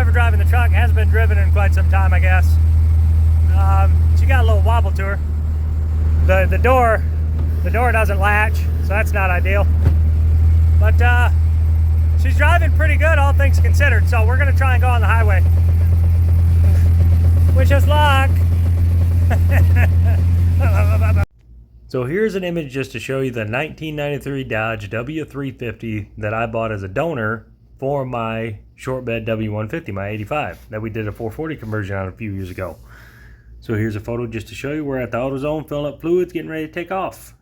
ever driving the truck. It hasn't been driven in quite some time, I guess. She got a little wobble to her. The door doesn't latch, so that's not ideal. But she's driving pretty good, all things considered. So we're gonna try and go on the highway. Wish us luck. So here's an image just to show you the 1993 Dodge W350 that I bought as a donor for my Shortbed W150, my 85, that we did a 440 conversion on a few years ago. So here's a photo just to show you we're at the AutoZone filling up fluids, getting ready to take off.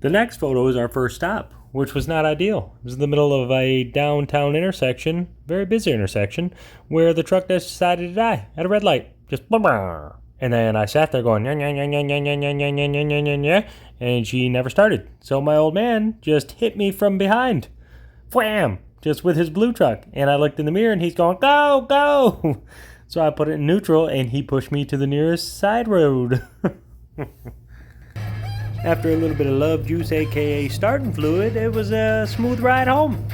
The next photo is our first stop, which was not ideal. It was in the middle of a downtown intersection, very busy intersection, where the truck just decided to die at a red light. Just blah. And then I sat there going, and she never started. So my old man just hit me from behind. Wham! Just with his blue truck. And I looked in the mirror and he's going, go, go! So I put it in neutral and he pushed me to the nearest side road. After a little bit of love juice, aka starting fluid, it was a smooth ride home.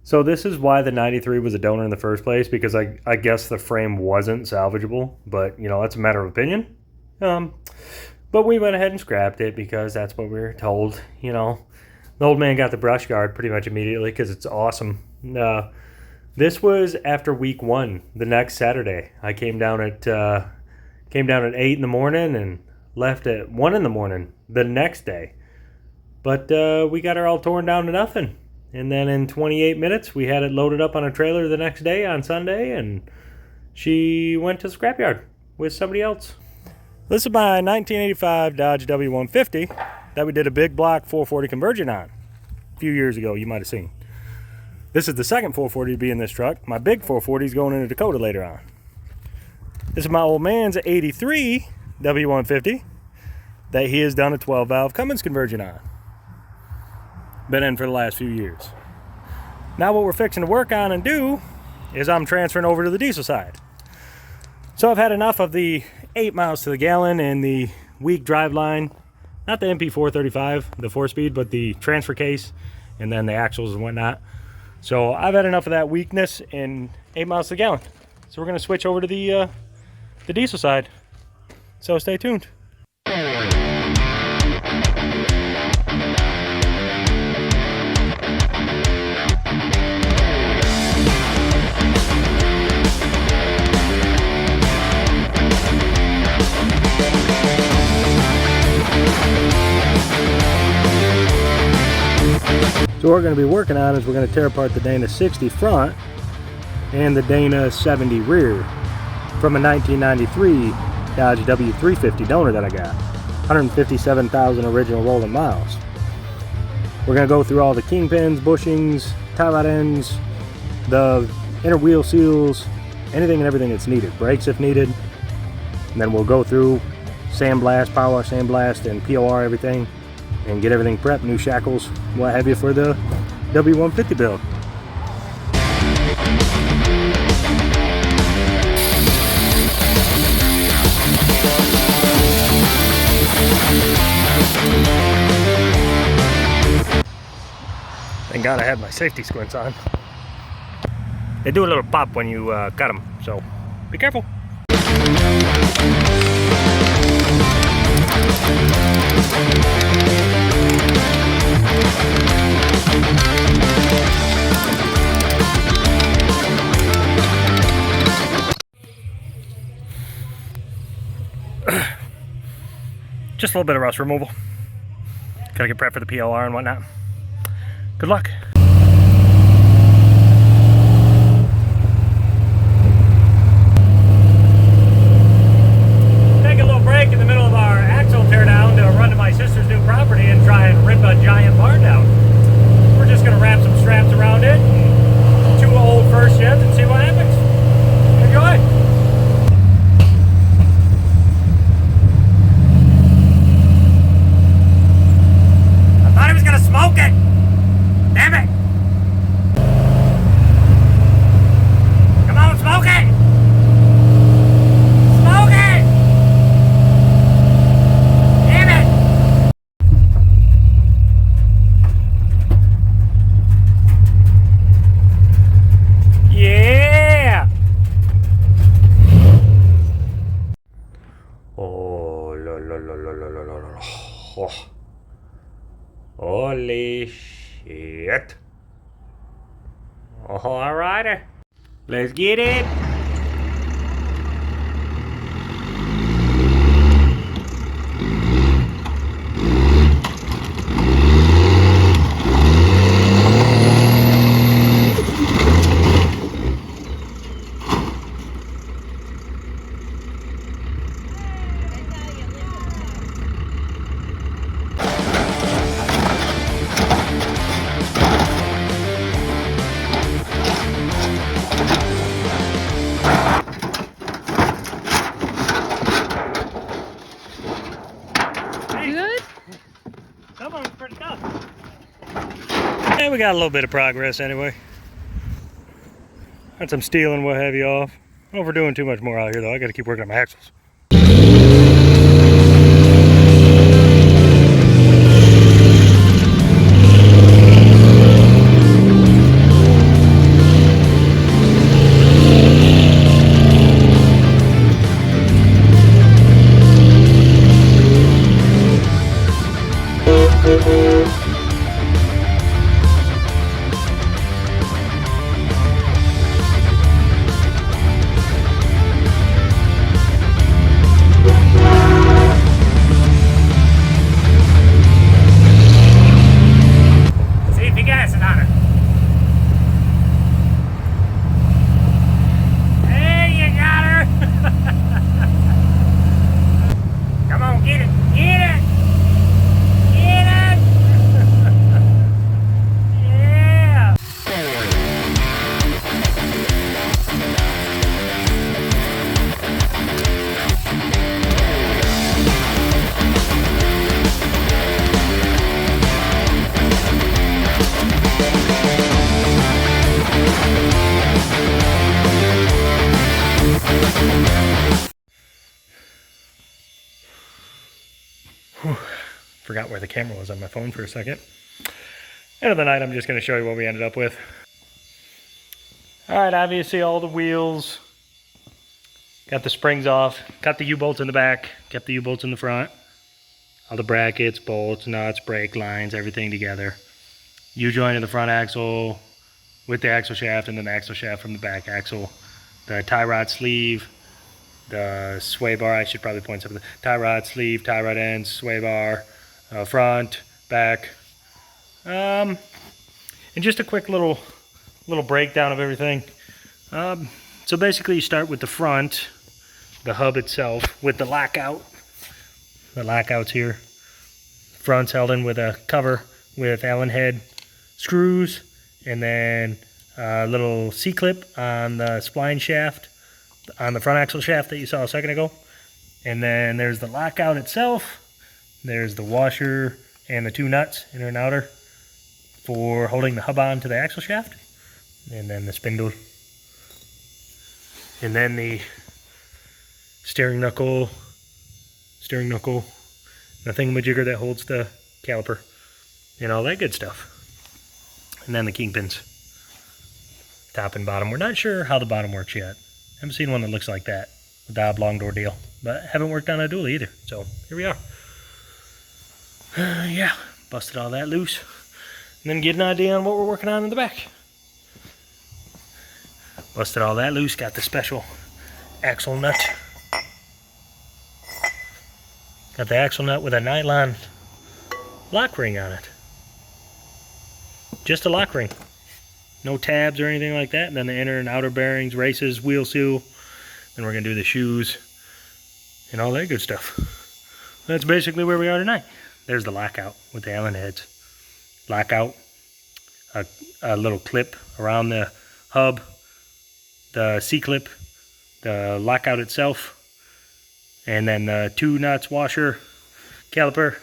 So this is why the 93 was a donor in the first place, because I guess the frame wasn't salvageable, but you know, that's a matter of opinion. But we went ahead and scrapped it because that's what we were told. You know, the old man got the brush guard pretty much immediately because it's awesome. This was after week 1, the next Saturday. I came down at 8 in the morning and left at 1 in the morning the next day. But we got her all torn down to nothing. And then in 28 minutes, we had it loaded up on a trailer the next day on Sunday, and she went to the scrapyard with somebody else. This is my 1985 Dodge W150 that we did a big block 440 conversion on a few years ago, you might have seen. This is the second 440 to be in this truck. My big 440 is going into Dakota later on. This is my old man's 83 W150 that he has done a 12-valve Cummins conversion on. Been in for the last few years. Now what we're fixing to work on and do is I'm transferring over to the diesel side. So I've had enough of the 8 miles to the gallon and the weak drive line, not the MP435, the 4-speed, but the transfer case and then the axles and whatnot. So I've had enough of that weakness in 8 miles to the gallon. So we're going to switch over to the diesel side. So stay tuned. So what we're going to be working on is we're going to tear apart the Dana 60 front and the Dana 70 rear from a 1993 Dodge W350 donor that I got. 157,000 original rolling miles. We're going to go through all the kingpins, bushings, tie rod ends, the inner wheel seals, anything and everything that's needed. Brakes if needed. And then we'll go through sandblast, power wash, sandblast, and POR everything. And get everything prepped, new shackles, what have you, for the W150 build. Thank God I had my safety squints on. They do a little pop when you cut them, so be careful. Just a little bit of rust removal. Gotta get prepped for the PLR and whatnot. Good luck. Take a little break in the middle of our axle teardown to run to my sister's new property and try and rip a giant barn down. We're just gonna wrap some straps around it, 2 old first gens, and see what happens. Enjoy. Smoke it! Damn it! Let's get it. Yeah, we got a little bit of progress anyway. Got some steel and what have you off. I don't know if we're doing too much more out here though. I gotta keep working on my axles. Forgot where the camera was on my phone for a second. End of the night, I'm just going to show you what we ended up with. Alright, obviously all the wheels. Got the springs off. Cut the U-bolts in the back. Kept the U-bolts in the front. All the brackets, bolts, nuts, brake lines, everything together. U-joint in the front axle with the axle shaft, and then the axle shaft from the back axle. The tie rod sleeve. The sway bar, I should probably point something. Tie rod sleeve, tie rod ends, sway bar. Front, back, and just a quick little breakdown of everything. So basically you start with the front, the hub itself, with the lockout. The lockout's here. Front's held in with a cover with Allen head screws, and then a little C-clip on the spline shaft, on the front axle shaft that you saw a second ago. And then there's the lockout itself. There's the washer and the two nuts, inner and outer, for holding the hub on to the axle shaft. And then the spindle. And then the steering knuckle, the thingamajigger that holds the caliper, and all that good stuff. And then the kingpins, top and bottom. We're not sure how the bottom works yet. Haven't seen one that looks like that, with the oblong door deal. But haven't worked on a dually either. So here we are. Yeah, busted all that loose. And then get an idea on what we're working on in the back. Busted all that loose, got the special axle nut. Got the axle nut with a nylon lock ring on it. Just a lock ring. No tabs or anything like that. And then the inner and outer bearings, races, wheel seal. Then we're going to do the shoes and all that good stuff. That's basically where we are tonight. There's the lockout with the Allen heads. Lockout, a little clip around the hub, the C-clip, the lockout itself, and then the two nuts, washer, caliper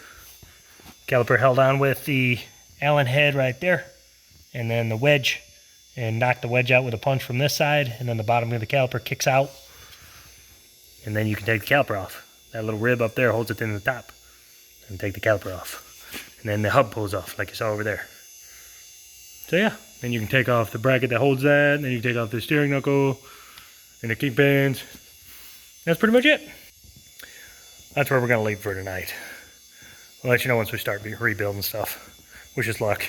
held on with the Allen head right there, and then the wedge, and knock the wedge out with a punch from this side, and then the bottom of the caliper kicks out, and then you can take the caliper off. That little rib up there holds it in the top, and take the caliper off. And then the hub pulls off like you saw over there. So yeah, then you can take off the bracket that holds that, and then you can take off the steering knuckle and the kingpins. That's pretty much it. That's where we're gonna leave for tonight. I'll let you know once we start rebuilding stuff. Wish us luck.